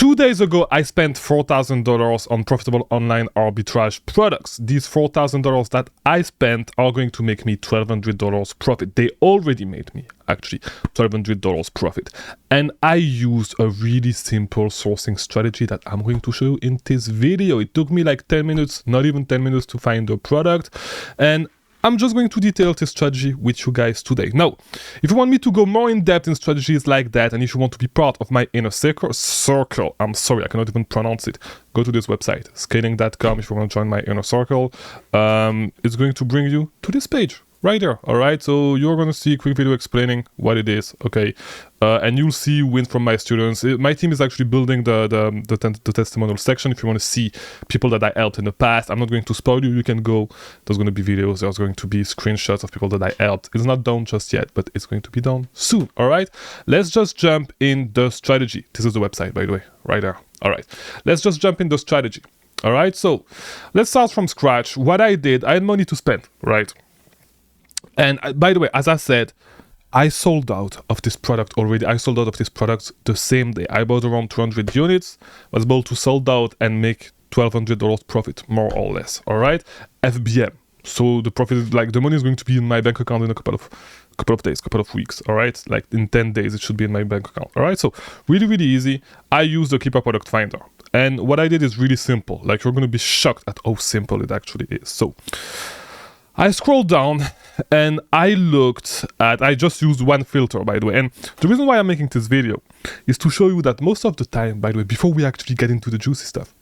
2 days ago, I spent $4,000 on profitable online arbitrage products. These $4,000 that I spent are going to make me $1,200 profit. They already made me, actually, $1,200 profit. And I used a really simple sourcing strategy that I'm going to show you in this video. It took me like 10 minutes, not even 10 minutes to find the product. And I'm just going to detail this strategy with you guys today. Now, if you want me to go more in depth in strategies like that, and if you want to be part of my inner circle, I'm sorry, I cannot even pronounce it. Go to this website, scaling.com, if you want to join my inner circle. It's going to bring you to this page right there. All right, so you're going to see a quick video explaining what it is. Okay, and you'll see wins from my students. My team is actually building the testimonial section. If you want to see people that I helped in the past, I'm not going to spoil you. You can go. There's going to be videos. There's going to be screenshots of people that I helped. It's not done just yet, but it's going to be done soon. All right, let's just jump in the strategy. This is the website, by the way, right there. All right, let's just jump in the strategy. All right, so let's start from scratch. What I did, I had money to spend, right? And by the way, as I said, I sold out of this product already. I sold out of this product the same day. I bought around 200 units, was able to sold out and make $1,200 profit, more or less. All right, FBA. So the profit is like the money is going to be in my bank account in a couple of days, couple of weeks. All right, like in 10 days, it should be in my bank account. All right, so really, really easy. I use the Keeper Product Finder. And what I did is really simple. Like you're going to be shocked at how simple it actually is. So I scrolled down and I just used one filter, by the way. And the reason why I'm making this video is to show you that most of the time, by the way, before we actually get into the juicy stuff,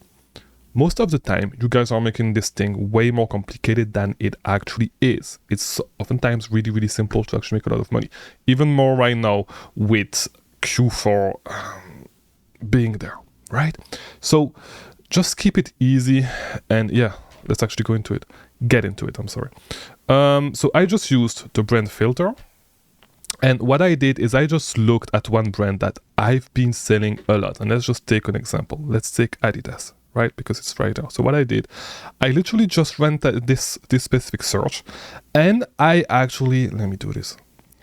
most of the time, you guys are making this thing way more complicated than it actually is. It's oftentimes really, really simple to actually make a lot of money. Even more right now with Q4 being there, right? So just keep it easy and yeah, let's actually go into it. Get into it, I'm sorry. So I just used the brand filter. And what I did is I just looked at one brand that I've been selling a lot. And let's just take an example. Let's take Adidas, right? Because it's right there. So what I did, I literally just ran this specific search. And I actually, let me do this.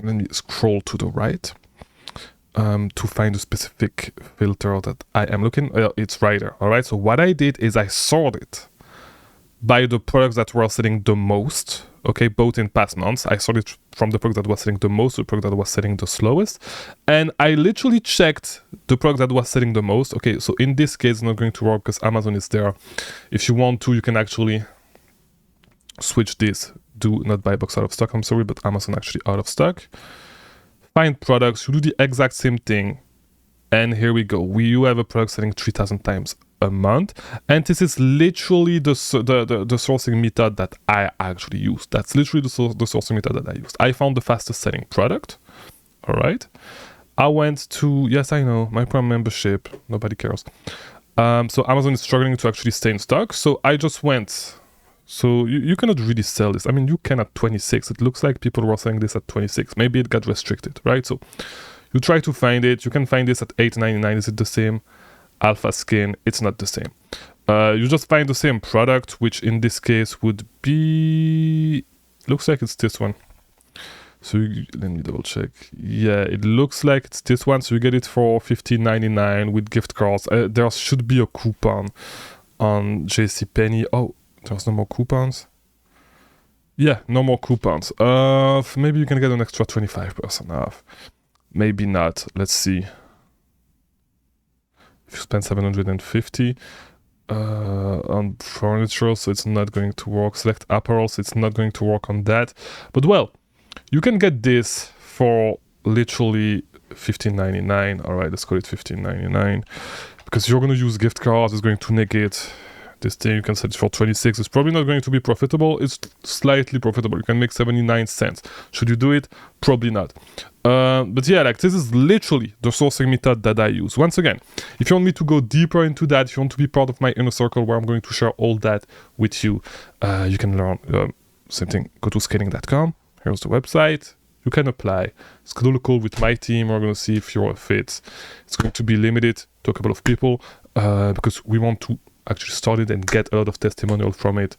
Let me scroll to the right to find a specific filter that I am looking. It's right there, all right? So what I did is I sorted by the products that were selling the most, okay, both in past months. I sorted from the product that was selling the most to the product that was selling the slowest. And I literally checked the product that was selling the most. Okay, so in this case, it's not going to work because Amazon is there. If you want to, you can actually switch this. Do not buy box out of stock, I'm sorry, but Amazon actually out of stock. Find products, you do the exact same thing. And here we go. You have a product selling 3,000 times a month, and this is literally the sourcing method that I actually used. That's literally the sourcing method that I used. I found the fastest selling product. All right, I went to, yes, I know, my Prime membership, nobody cares. So Amazon is struggling to actually stay in stock, so I just went. So you cannot really sell this. I mean, you can at 26. It looks like people were selling this at 26. Maybe it got restricted, right? So you try to find it. You can find this at $8.99. Is it the same? Alpha Skin, it's not the same. You just find the same product, which in this case would be, looks like it's this one. So let me double check. Yeah, it looks like it's this one. So you get it for $15.99 with gift cards. There should be a coupon on JCPenney. Oh, there's no more coupons. Yeah, no more coupons. Maybe you can get an extra 25% off. Maybe not. Let's see. If you spend $750 on furniture, so it's not going to work. Select apparel, so it's not going to work on that. But well, you can get this for literally $15.99. All right, let's call it $15.99 because you're going to use gift cards. It's going to negate this thing. You can set it for 26. It's probably not going to be profitable. It's slightly profitable. You can make 79 cents. Should you do it? Probably not. But yeah, like this is literally the sourcing method that I use. Once again, if you want me to go deeper into that, if you want to be part of my inner circle where I'm going to share all that with you, you can learn same thing. Go to scaling.com. Here's the website. You can apply. Schedule a call with my team. We're going to see if you're a fit. It's going to be limited to a couple of people because we want to actually start it and get a lot of testimonial from it.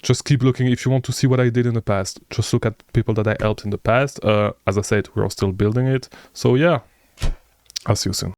Just keep looking. If you want to see what I did in the past, just look at people that I helped in the past. As I said, we're still building it. So yeah, I'll see you soon.